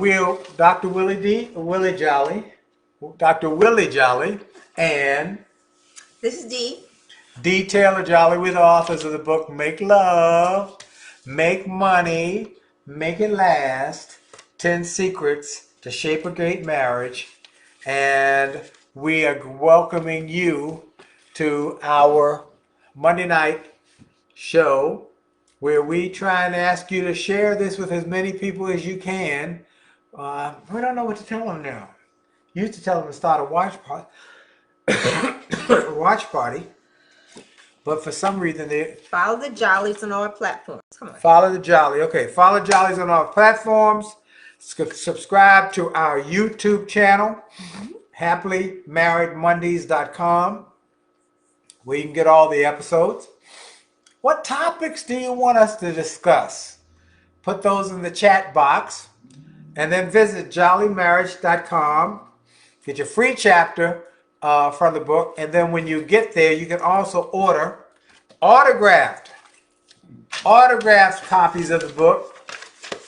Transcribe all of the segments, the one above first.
Dr. Willie Jolley, Dr. Willie Jolley, and This is Dee. D. Taylor-Jolley. We're the authors of the book Make Love, Make Money, Make It Last, 10 Secrets to Shape a Great Marriage. And we are welcoming you to our Monday night show where we try and ask you to share this with as many people as you can. We don't know what to tell them now. You used to tell them to start a watch party, but for some reason they Follow the Jollies on our platforms. Come on. follow the Jolly. Okay, follow Jollies on our platforms. Subscribe to our YouTube channel, HappilyMarriedMondays.com, where you can get all the episodes. What topics do you want us to discuss? Put those in the chat box. And then visit jollymarriage.com. Get your free chapter from the book. And then when you get there, you can also order autographed copies of the book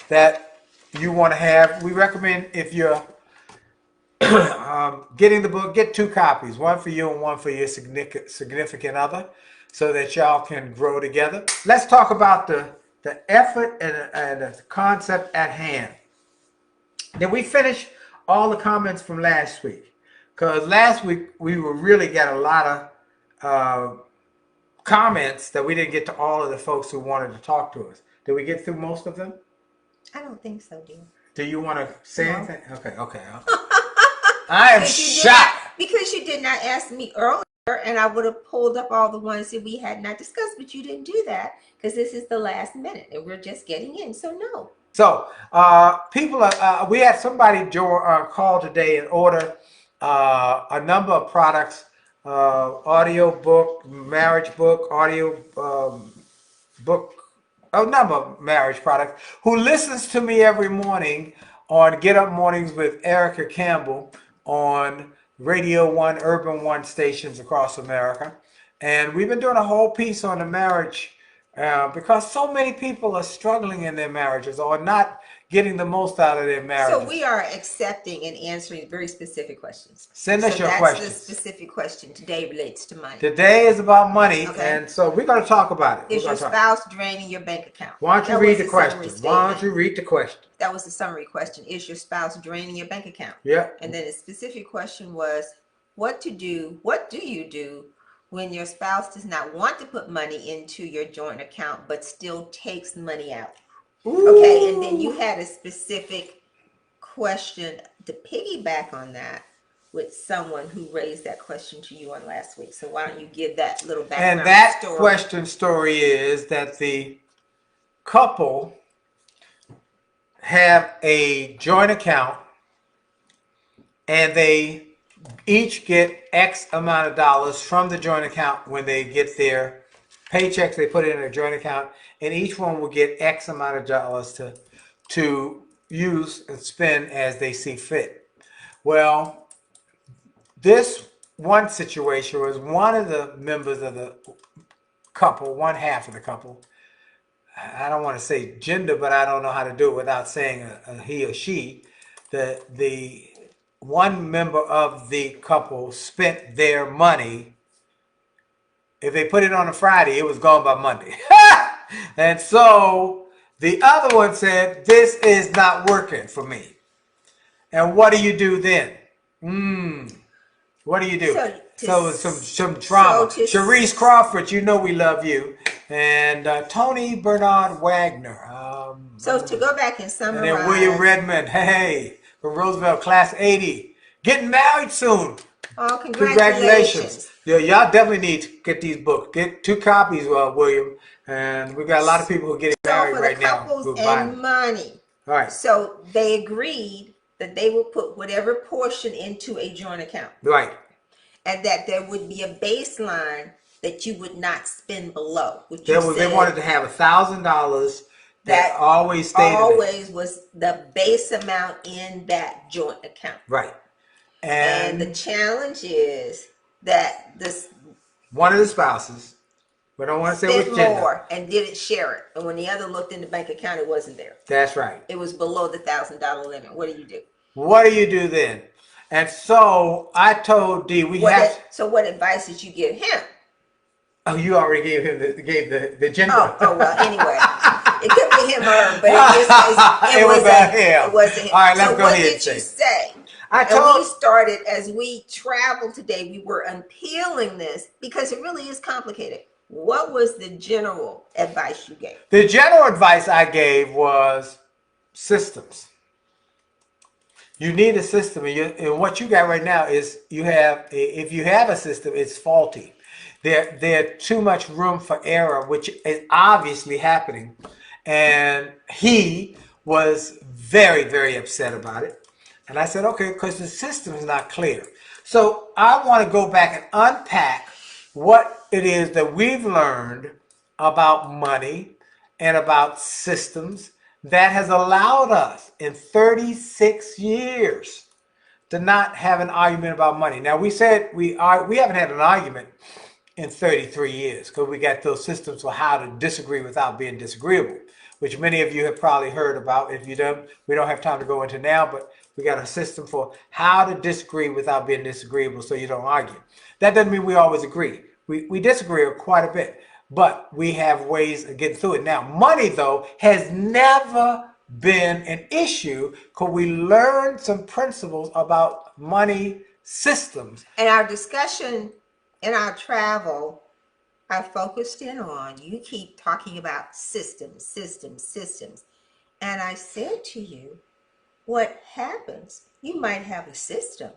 that you want to have. We recommend, if you're getting the book, get 2 copies. One for you and one for your significant other, so that y'all can grow together. Let's talk about the effort and the concept at hand. Did we finish all the comments from last week? Because last week we really got a lot of comments that we didn't get to all of the folks who wanted to talk to us. Did we get through most of them? I don't think so, dear. Do you want to say anything? Okay. I am shocked. Because you did not ask me earlier, and I would have pulled up all the ones that we had not discussed, but you didn't do that because this is the last minute and we're just getting in. So no. So people are. We had somebody call today and order a number of products: audio book, marriage book, audio book, a number of marriage products. Who listens to me every morning on Get Up Mornings with Erica Campbell on Radio 1, Urban 1 stations across America. And we've been doing a whole piece on the marriage because so many people are struggling in their marriages or not getting the most out of their marriages. So we are accepting and answering very specific questions. Send us your questions. That's the specific question today relates to money. Today is about money, Okay. and so we're going to talk about it. Is your spouse draining your bank account? Why don't you read the question? That was the summary question. Is your spouse draining your bank account? Yeah. And then the specific question was, what do you do when your spouse does not want to put money into your joint account but still takes money out? Ooh. Okay, and then you had a specific question to piggyback on that with someone who raised that question to you on last week. So why don't you give that little background And that story? story is that the couple have a joint account and they each get X amount of dollars from the joint account when they get their paychecks. They put it in their joint account, and each one will get X amount of dollars to use and spend as they see fit. Well, this one situation was one of the members of the couple, one half of the couple. I don't want to say gender, but I don't know how to do it without saying a he or she. The one member of the couple spent their money. If they put it on a Friday, it was gone by Monday. And so the other one said, this is not working for me. And what do you do then? What do you do? So some drama. Sharice Crawford, you know we love you. And Tony Bernard Wagner. So to go back and summarize. And then William Redmond, hey, from Roosevelt, class 80. Getting married soon. Oh, congratulations. Yeah, y'all definitely need to get these books. Get 2 copies, William. And we've got a lot of people who are getting married right now. Couples and money. All right. So they agreed that they will put whatever portion into a joint account. Right. And that there would be a baseline that you would not spend below. They wanted to have $1,000 that always stayed. Always was the base amount in that joint account. Right. And the challenge is that one of the spouses, We don't want to say spent which gender. more and didn't share it. And when the other looked in the bank account, it wasn't there. That's right. It was below the $1,000 limit. What do you do? What do you do then? And so I told D, So what advice did you give him? Oh, you already gave him the gender. Oh well. Anyway, it could be him or her, but in this case, it was him. It was him. All right, let's so go what ahead. Did you say? We started as we traveled today. We were unpeeling this because it really is complicated. What was the general advice you gave? The general advice I gave was systems. You need a system, and what you got right now is if you have a system, it's faulty. There's too much room for error, which is obviously happening. And he was very, very upset about it. And I said, okay, because the system is not clear. So I want to go back and unpack what it is that we've learned about money and about systems that has allowed us in 36 years to not have an argument about money. Now, we said we haven't had an argument in 33 years because we got those systems for how to disagree without being disagreeable, which many of you have probably heard about. If you don't, we don't have time to go into now, but we got a system for how to disagree without being disagreeable so you don't argue. That doesn't mean we always agree. We disagree quite a bit, but we have ways of getting through it. Now, money, though, has never been an issue because we learned some principles about money systems. And our discussion in our travel, I focused in on, you keep talking about systems. And I said to you, what happens? You might have a system,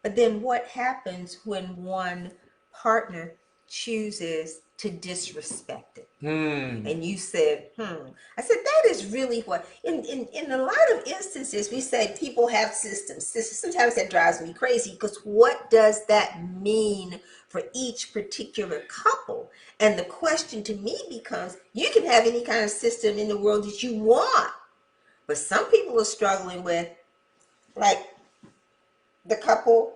but then what happens when one partner chooses to disrespect it? And you said, I said, that is really what, in a lot of instances, we say people have systems. Sometimes that drives me crazy because what does that mean for each particular couple? And the question to me becomes, you can have any kind of system in the world that you want, but some people are struggling with, like the couple,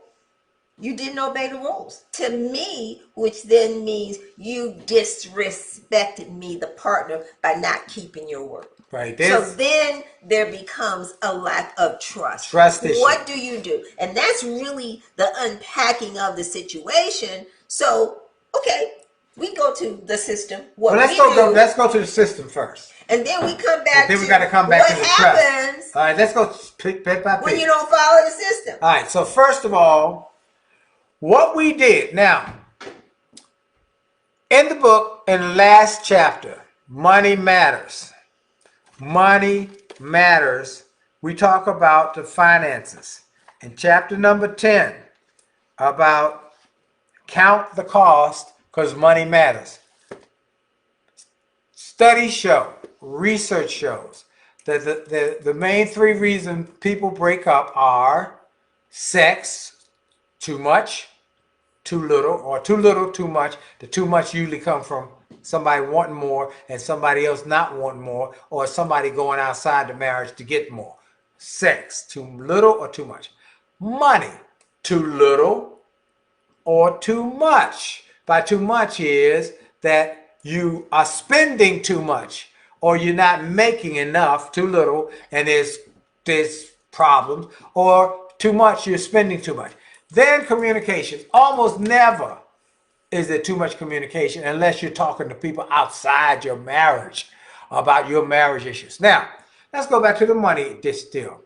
you didn't obey the rules to me, which then means you disrespected me, the partner, by not keeping your word. Right. So then there becomes a lack of trust. Trust issue. What do you do? And that's really the unpacking of the situation. So, okay, we go to the system. Let's go to the system first. And then we come back to we got to come back to the happens trust. All right, let's go bit by bit. When you don't follow the system. All right, so first of all, what we did, now, in the book, in the last chapter, Money Matters. Money Matters. We talk about the finances. In chapter number 10, about count the cost because money matters. Studies show, research shows that the main three reasons people break up are sex, too much, too little, or too little, too much. The too much usually come from somebody wanting more and somebody else not wanting more, or somebody going outside the marriage to get more. Sex, too little or too much. Money, too little or too much. By too much is that you are spending too much or you're not making enough, too little, and there's problems, or too much, you're spending too much. Then communication. Almost never is there too much communication unless you're talking to people outside your marriage about your marriage issues. Now, let's go back to the money deal.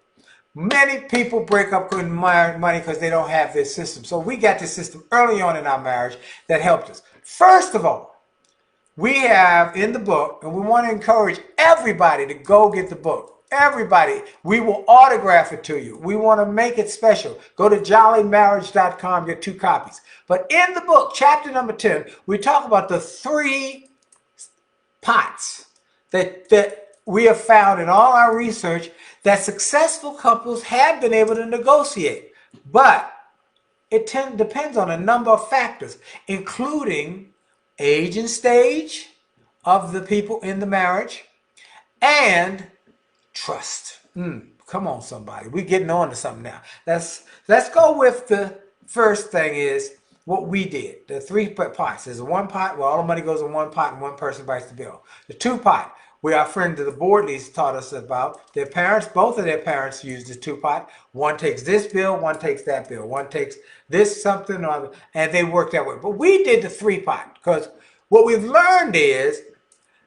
Many people break up with money because they don't have this system. So we got this system early on in our marriage that helped us. First of all, we have in the book, and we want to encourage everybody to go get the book. Everybody, we will autograph it to you. We want to make it special. Go to jollymarriage.com, get 2 copies. But in the book, chapter number 10, we talk about the 3 pots that we have found in all our research that successful couples have been able to negotiate. But it depends on a number of factors, including age and stage of the people in the marriage and trust. Come on, somebody. We're getting on to something now. Let's go with the first thing is what we did. The three pots. There's a one pot where all the money goes in one pot and one person writes the bill. The two pot, where our friend to the board lease taught us about. Their parents, both of their parents used the two pot. One takes this bill, one takes that bill. One takes this something or other, and they work that way. But we did the three pot because what we've learned is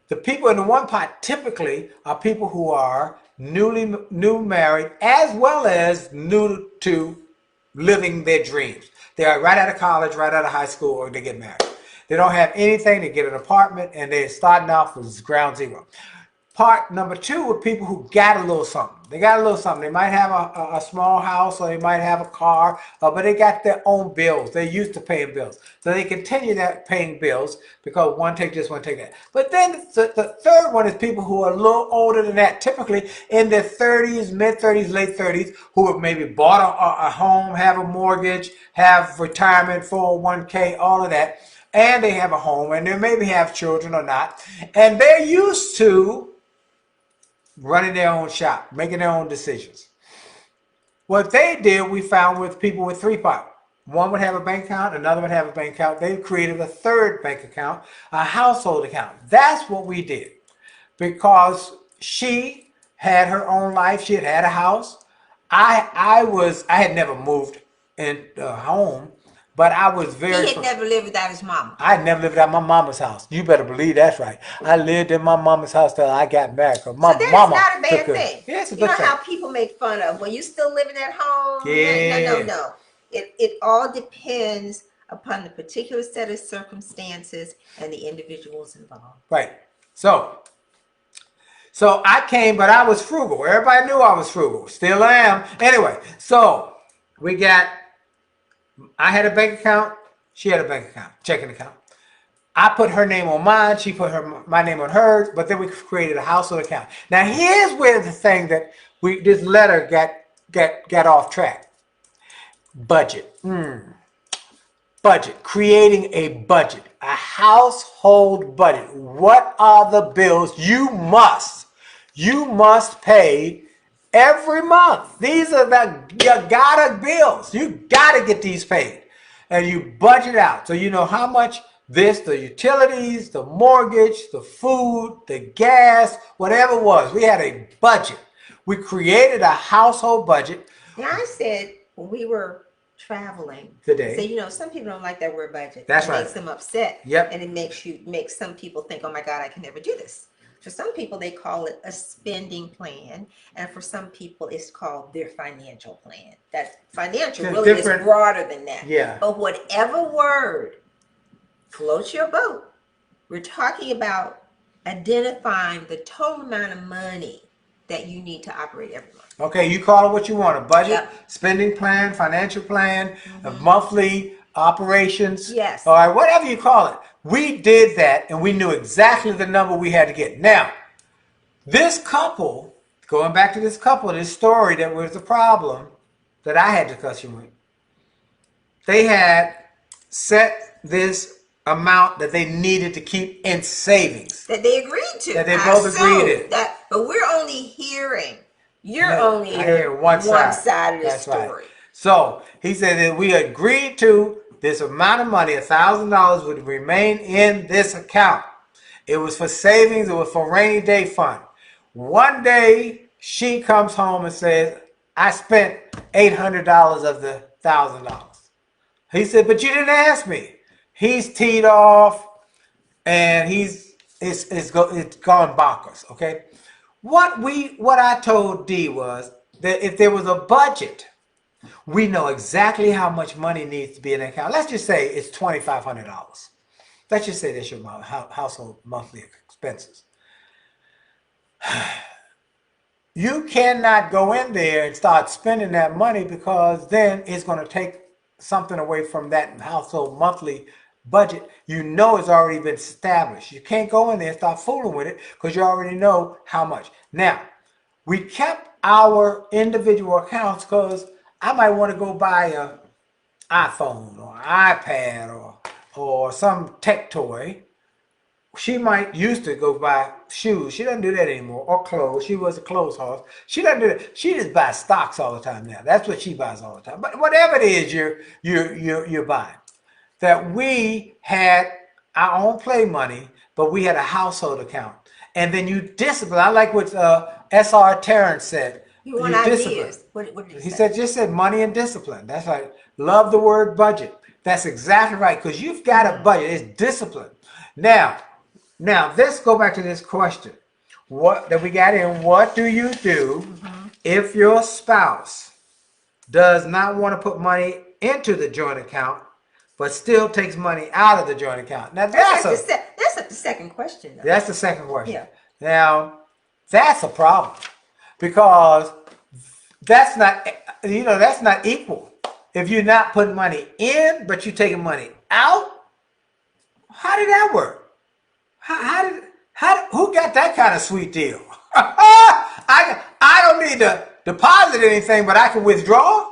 the people in the one pot typically are people who are new married as well as new to living their dreams. They are right out of college, right out of high school, or they get married. They don't have anything. They get an apartment, and they're starting off with ground zero. Part number two are people who got a little something. They got a little something. They might have a small house, or they might have a car, but they got their own bills. They're used to paying bills. So they continue that paying bills because one take this, one take that. But then the third one is people who are a little older than that, typically in their 30s, mid-30s, late 30s, who have maybe bought a home, have a mortgage, have retirement, 401k, all of that. And they have a home, and they maybe have children or not. And they're used to running their own shop, making their own decisions. What they did, we found with people with three pot. One would have a bank account, another would have a bank account. They created a third bank account, a household account. That's what we did because she had her own life. She had a house. I had never moved in a home, but I was very. He had never lived without his mama. I had never lived at my mama's house. You better believe that's right. I lived in my mama's house till I got married. My so that mama is not a bad thing. Yeah, it's a you good know thing. how people make fun of, well, you still living at home? Yeah. No. It all depends upon the particular set of circumstances and the individuals involved. Right. So I came, but I was frugal. Everybody knew I was frugal. Still am. Anyway, so I had a bank account. She had a bank account, checking account. I put her name on mine. She put my name on hers. But then we created a household account. Now here's where the thing that this letter got off track. Budget. Budget. Creating a budget. A household budget. What are the bills you must pay every month? These are you gotta bills. You gotta get these paid. And you budget out. So you know how much the utilities, the mortgage, the food, the gas, whatever it was. We had a budget. We created a household budget. Now I said when we were traveling today. So some people don't like that word budget. That's it right. Makes them upset. Yep. And it makes some people think, oh my God, I can never do this. For some people, they call it a spending plan. And for some people, it's called their financial plan. That financial really is broader than that. Yeah. But whatever word floats your boat, we're talking about identifying the total amount of money that you need to operate every month. Okay, you call it what you want. A budget, Yep. spending plan, financial plan, a monthly operations. Yes. All right, whatever you call it. We did that, and we knew exactly the number we had to get. Now, this couple, going back to this story that was the problem that I had discussion with, they had set this amount that they needed to keep in savings. That they agreed to. That they both agreed to. But we're only hearing, you're only hearing one side of the That's story. Right. So he said that we agreed to this amount of money, $1,000 would remain in this account. It was for savings. It was for rainy day fund. One day she comes home and says, I spent $800 of the $1,000. He said, but you didn't ask me. He's teed off and it's gone bonkers. Okay. What I told Dee was that if there was a budget, we know exactly how much money needs to be in an account. Let's just say it's $2,500. Let's just say that's your household monthly expenses. You cannot go in there and start spending that money because then it's going to take something away from that household monthly budget. You know it's already been established. You can't go in there and start fooling with it because you already know how much. Now, we kept our individual accounts because I might want to go buy an iPhone or an iPad or some tech toy. She might used to go buy shoes. She doesn't do that anymore. Or clothes. She was a clothes horse. She doesn't do that. She just buys stocks all the time now. That's what she buys all the time. But whatever it is you're buying. that we had our own play money, but we had a household account. And then you discipline. I like what S.R. Terrence said. You want You discipline. ideas. What did He say? said, just said money and discipline. That's right. Love the word budget. That's exactly right. Because you've got a budget. It's discipline. Now, let's go back to this question. What that we got in, what do you do if your spouse does not want to put money into the joint account, but still takes money out of the joint account? Now That's like the second question, though. that's the second question. Yeah. Now, that's a problem because that's not that's not equal. If you're not putting money in, but you're taking money out, how did that work? Who got that kind of sweet deal? I don't need to deposit anything, but I can withdraw.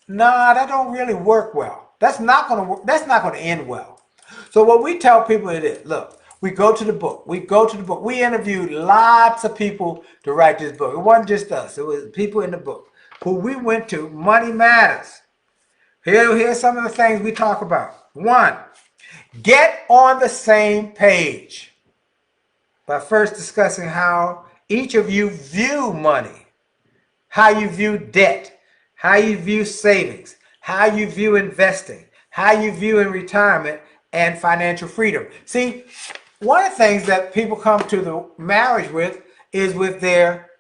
Nah, that don't really work well. That's not gonna work. That's not gonna end well. So what we tell people is, look, we go to the book. We interviewed lots of people to write this book. It wasn't just us. It was people in the book who we went to. Money matters. Here's some of the things we talk about. One, get on the same page by first discussing how each of you view money, how you view debt, how you view savings, how you view investing, how you view in retirement and financial freedom. See, one of the things that people come to the marriage with is with their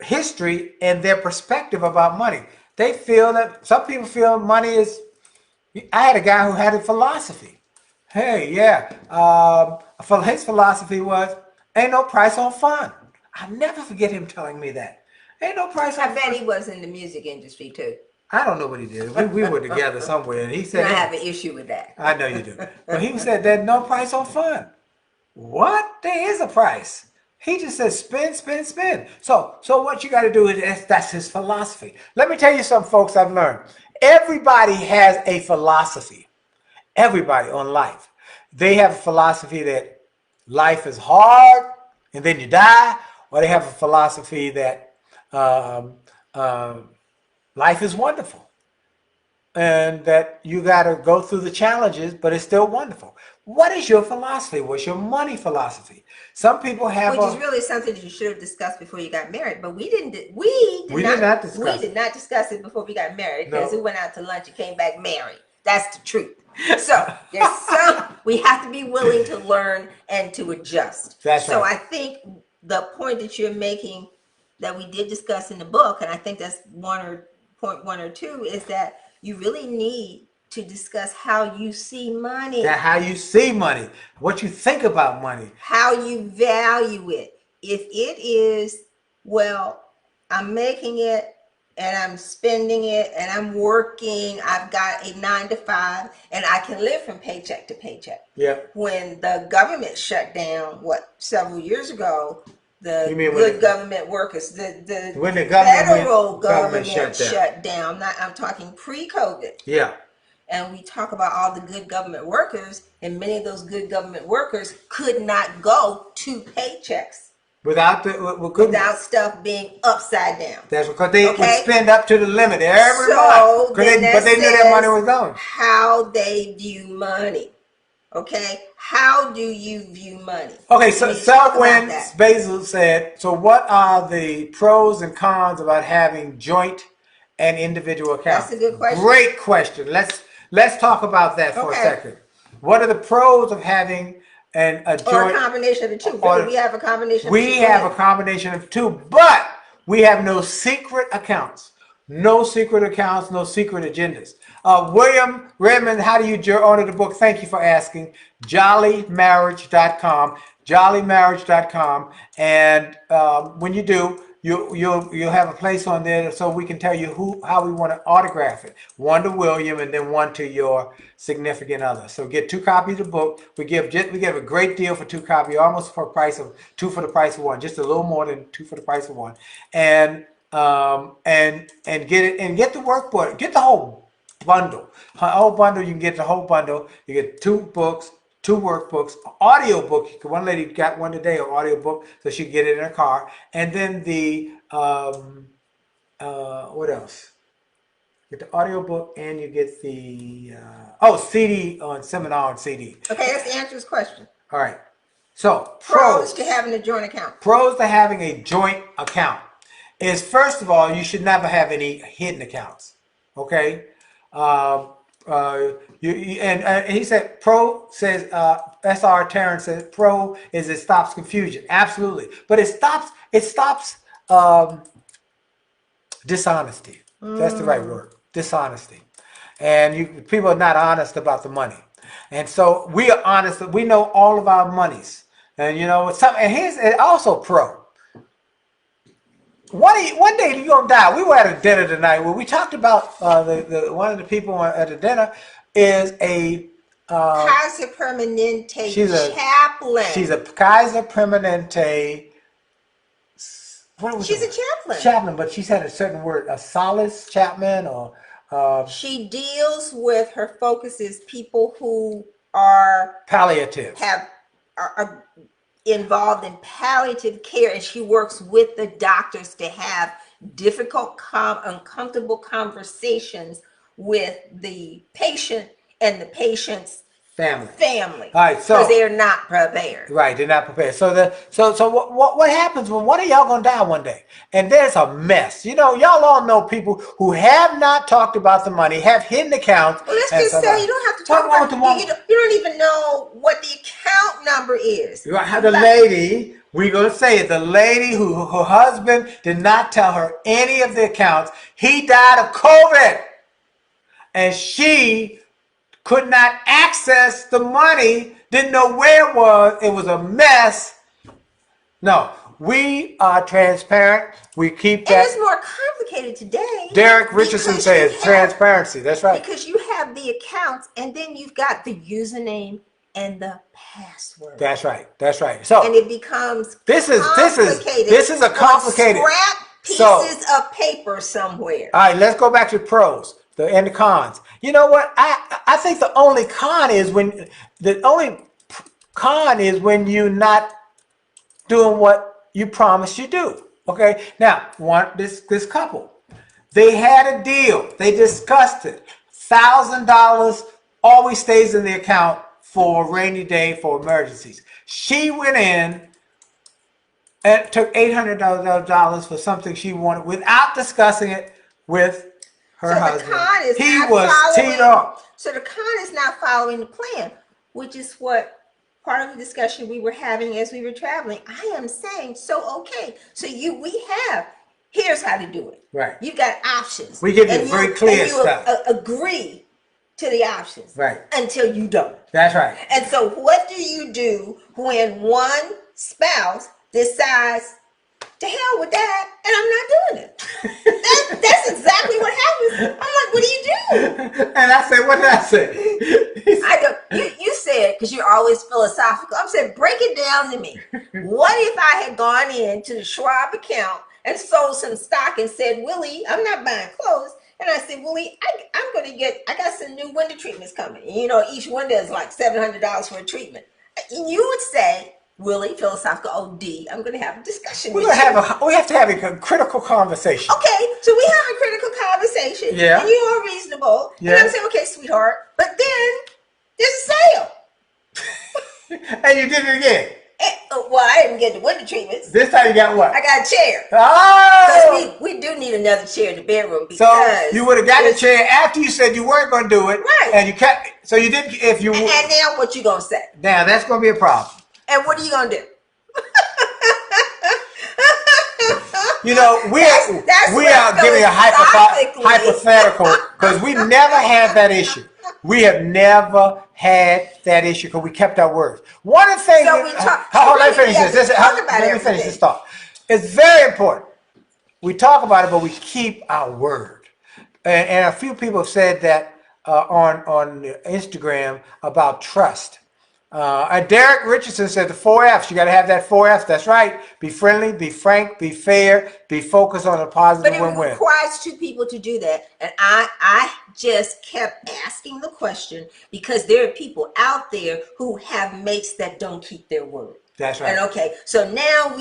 history and their perspective about money. They feel that some people feel money is. I had a guy who had a philosophy. Hey, yeah, his philosophy was ain't no price on fun. I'll never forget him telling me that. Ain't no price on fun. I bet he was in the music industry too. I don't know what he did. We were together somewhere, and he said, And I have an issue with that. I know you do. But he said there's no price on fun. What? There is a price. He just says spend, spend, spend. So what you got to do is that's his philosophy. Let me tell you something, folks, I've learned. Everybody has a philosophy. Everybody on life. They have a philosophy that life is hard and then you die, or they have a philosophy that life is wonderful and that you got to go through the challenges, but it's still wonderful. What is your philosophy? What's your money philosophy? Some people have, which is really something that you should have discussed before you got married, but we did not discuss it before we got married because we went out to lunch and came back married. That's the truth. So there's we have to be willing to learn and to adjust. That's right. So I think the point that you're making that we did discuss in the book, and I think that's point one or two, is that you really need to discuss how you see money. How you see money, what you think about money, how you value it. If it is, well, I'm making it and I'm spending it and I'm working, I've got a 9 to 5 and I can live from paycheck to paycheck. Yeah. When the government shut down, several years ago, the government workers, when the federal government shut down. I'm talking pre-COVID. Yeah. And we talk about all the good government workers, and many of those good government workers could not go to paychecks without stuff being upside down. That's because they would spend up to the limit every month. But they knew their money was gone. How they view money. Okay, how do you view money? Okay, so when Basil said, so what are the pros and cons about having joint and individual accounts? That's a good question. Great question. Let's talk about that for a second. What are the pros of having a joint? Or a combination of the two. We have a combination of the two. We have a combination of two, but we have no secret accounts. No secret accounts, no secret agendas. William Redmond, how do you order the book? Thank you for asking. JolleyMarriage.com. JolleyMarriage.com. And when you do, you'll have a place on there so we can tell you how we want to autograph it. One to William and then one to your significant other. So get 2 copies of the book. We give a great deal for 2 copies, almost for the price of 2 for the price of 1, just a little more than 2 for the price of 1. And get it and get the workbook, get the whole bundle. You can get the whole bundle. You get 2 books, 2 workbooks, audio book. One lady got one today, an audio book, so she can get it in her car. And then the what else? Get the audiobook and you get the CD on seminar on CD. Okay, that's Andrew's question. All right. So Pros to having a joint account. Pros to having a joint account is, first of all, you should never have any hidden accounts. Okay. And he said pro says SR Terrence says pro is it stops confusion. Absolutely, but it stops dishonesty. That's the right word. Dishonesty, and people are not honest about the money, and so we are honest. We know all of our monies, and and here's also pro. One day you're gonna die. We were at a dinner tonight where we talked about the one of the people at the dinner is a Kaiser Permanente chaplain. She's a Kaiser Permanente. She's a chaplain. Chaplain, but she's had a certain word, a solace chaplain, or she deals with, her focus is people who are palliative, are involved in palliative care, and she works with the doctors to have difficult, uncomfortable conversations with the patient and the patient's family. All right, so because they're not prepared. Right, they're not prepared. So what happens when one of y'all gonna die one day, and there's a mess? Y'all all know people who have not talked about the money, have hidden accounts. Well, let's just say you don't have to talk about it. You don't even know what the account number is. You have the lady. We're gonna say it. The lady who her husband did not tell her any of the accounts. He died of COVID, and she could not access the money, didn't know where it was a mess. No, we are transparent. We keep that. And it's more complicated today. Derek Richardson says transparency. That's right. Because you have the accounts, and then you've got the username and the password. That's right. That's right. So and it becomes this is a complicated scrap pieces of paper somewhere. All right, let's go back to the pros and the cons. You know what? I think the only con is when you're not doing what you promised you do. Okay. Now, this couple, they had a deal. They discussed it. $1,000 always stays in the account for a rainy day, for emergencies. She went in and took $800 for something she wanted without discussing it with her husband. He was teed up. So the con is not following the plan, which is what part of the discussion we were having as we were traveling. I am saying, so okay, so here's how to do it. Right. You've got options. We give you very clear stuff. Agree to the options. Right. Until you don't. That's right. And so what do you do when one spouse decides, to hell with that, and I'm not doing it? That's exactly what happens. I'm like, what do you do? And I said, what did I say? I go, you said, because you're always philosophical. I'm saying, break it down to me. What if I had gone into the Schwab account and sold some stock and said, Willie, I'm not buying clothes. And I said, Willie, I got some new window treatments coming. Each window is like $700 for a treatment. You would say, Willie, philosophical OD, I'm going to have a discussion with you. We have to have a critical conversation. Okay, so we have a critical conversation. Yeah. And you are reasonable. Yeah. And I'm saying, okay, sweetheart, but then there's a sale. And you did it again. Well, I didn't get the window treatments. This time you got what? I got a chair. Oh! Because we do need another chair in the bedroom. Because so you would have got the chair after you said you weren't going to do it. Right. And you kept, so you didn't, if you... And now what you going to say? Now that's going to be a problem. And what are you going to do? We are giving a hypothetical because we never had that issue. We have never had that issue because we kept our words. One of the things. So let me finish this. Let me finish this thought. It's very important. We talk about it, but we keep our word. And a few people have said that on Instagram about trust. And Derek Richardson said the 4 F's. You got to have that 4 F's. That's right. Be friendly, be frank, be fair, be focused on a positive win-win. But it requires two people to do that. And I just kept asking the question because there are people out there who have mates that don't keep their word. That's right. And okay, so now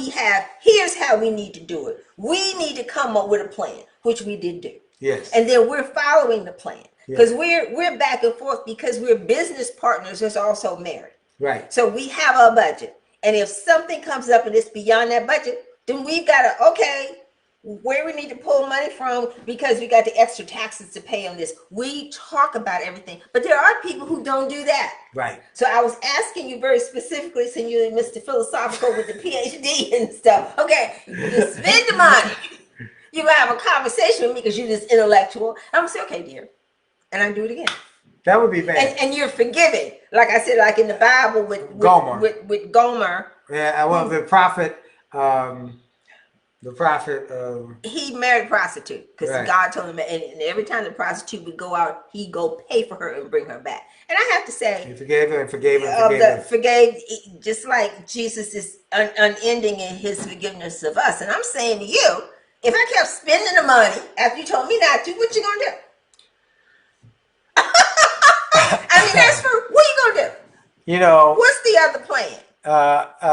here's how we need to do it. We need to come up with a plan, which we did do. Yes. And then we're following the plan. Yeah. Because we're back and forth because we're business partners that's also married. Right. So we have our budget. And if something comes up and it's beyond that budget, then we've got to, okay, where we need to pull money from because we got the extra taxes to pay on this. We talk about everything. But there are people who don't do that. Right. So I was asking you very specifically, since you're Mr. Philosophical with the PhD and stuff. Okay, you spend the money. You're going to have a conversation with me because you're this intellectual. I'm going to say, okay, dear. And I do it again. That would be bad. And you're forgiving. Like I said, like in the Bible with Gomer. With Gomer. Yeah, well, the prophet, he married a prostitute because right. God told him, and every time the prostitute would go out, he'd go pay for her and bring her back. And I have to say, he forgave her and forgave her and forgave, just like Jesus is unending in his forgiveness of us. And I'm saying to you, if I kept spending the money after you told me not to, what you gonna do? I mean, that's for what you gonna do? You know, what's the other plan?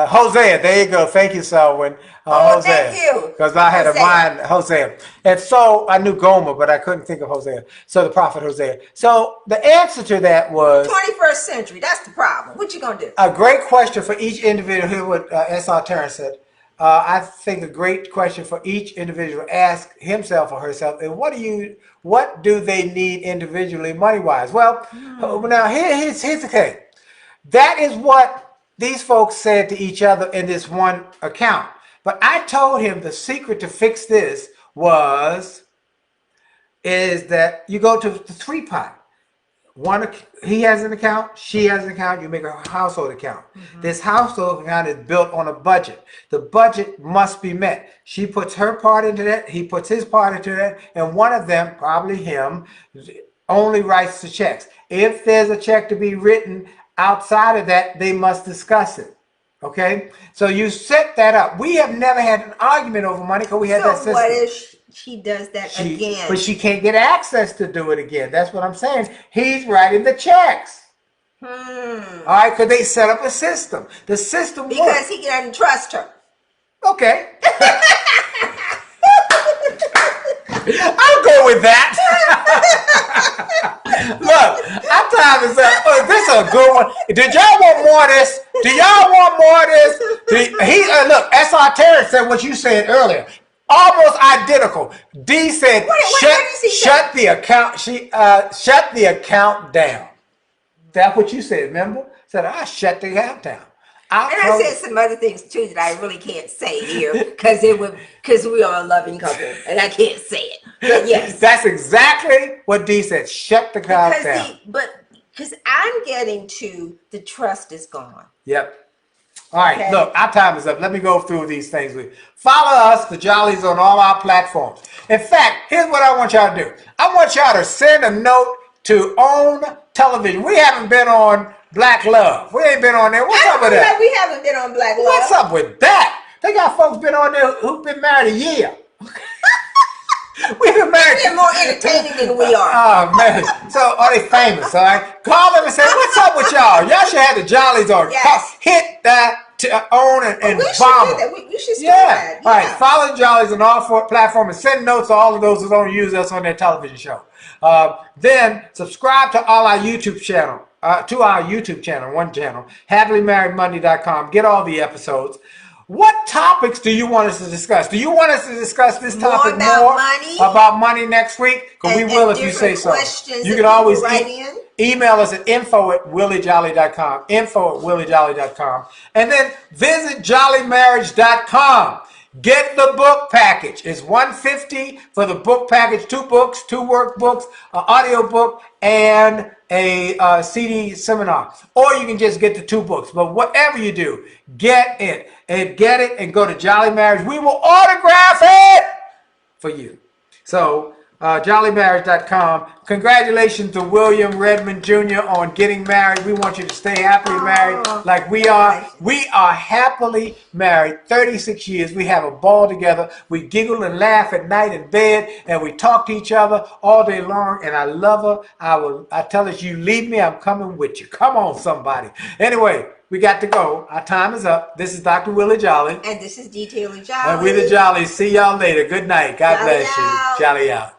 Hosea, there you go. Thank you, Selwyn. Hosea. Thank you. Because I had a mind, Hosea. And so I knew Gomer, but I couldn't think of Hosea. So the prophet Hosea. So the answer to that was 21st century. That's the problem. What you gonna do? A great question for each individual. Here's what S.R. Terrence said. I think a great question for each individual to ask himself or herself is what do they need individually money-wise? Well, now here's the case. That is what these folks said to each other in this one account. But I told him the secret to fix this is that you go to the three-pot. One, he has an account, she has an account, you make a household account. Mm-hmm. This household account is built on a budget. The budget must be met. She puts her part into that, he puts his part into that, and one of them, probably him, only writes the checks. If there's a check to be written outside of that, they must discuss it. Okay? So you set that up. We have never had an argument over money because we had that system. So what if she does that again? But she can't get access to do it again. That's what I'm saying. He's writing the checks. All right, because they set up a system. The system because works. He doesn't trust her. Okay. I'll go with that. Look, our time is up. Oh, this is a good one. Did y'all want more of this? Do y'all want more of this? Look, S.R. Terrence said what you said earlier. Almost identical. D said, shut the account. Shut the account down. That's what you said, remember? Said, I shut the account down. I said some other things too that I really can't say here because we are a loving couple and I can't say it. But yes, that's exactly what D said. Shut the account down. Because I'm getting to the trust is gone. Yep. All right, okay. Look, our time is up. Let me go through these things with you. Follow us, the Jollies, on all our platforms. In fact, here's what I want y'all to do. I want y'all to send a note to OWN Television. We haven't been on Black Love. We ain't been on there. What's up with that? We haven't been on Black Love. What's up with that? They got folks been on there who've been married a year. We've been married. They're more entertaining than we are. Oh, man. So, are they famous, all right? Call them and say, what's up with y'all? Y'all should have the Jollies on. Yes. Hit that OWN and bomb them. We should start that. Yeah. All right. Follow the Jollies on all four platforms and send notes to all of those who don't use us on their television show. Then, subscribe to all our YouTube channel. One channel, Happily-MarriedMonday.com. Get all the episodes. What topics do you want us to discuss? Do you want us to discuss this topic more about money next week? Because we will if you say so. You can always email us at info@williejolly.com, info@williejolly.com. And then visit jollymarriage.com. Get the book package. It's $150 for the book package. 2 books, 2 workbooks, an audio book, and a CD seminar. Or you can just get the 2 books. But whatever you do, get it. And get it and go to Jolly Marriage. We will autograph it for you. So, jollymarriage.com. Congratulations to William Redmond Jr. on getting married. We want you to stay happily married like we are. We are happily married 36 years. We have a ball together. We giggle and laugh at night in bed, and we talk to each other all day long, and I love her. I tell her, you leave me, I'm coming with you. Come on, somebody. Anyway, we got to go. Our time is up. This is Dr. Willie Jolley. And this is D. Taylor-Jolley. And we the Jollies. See y'all later. Good night. God bless you. Jolly out.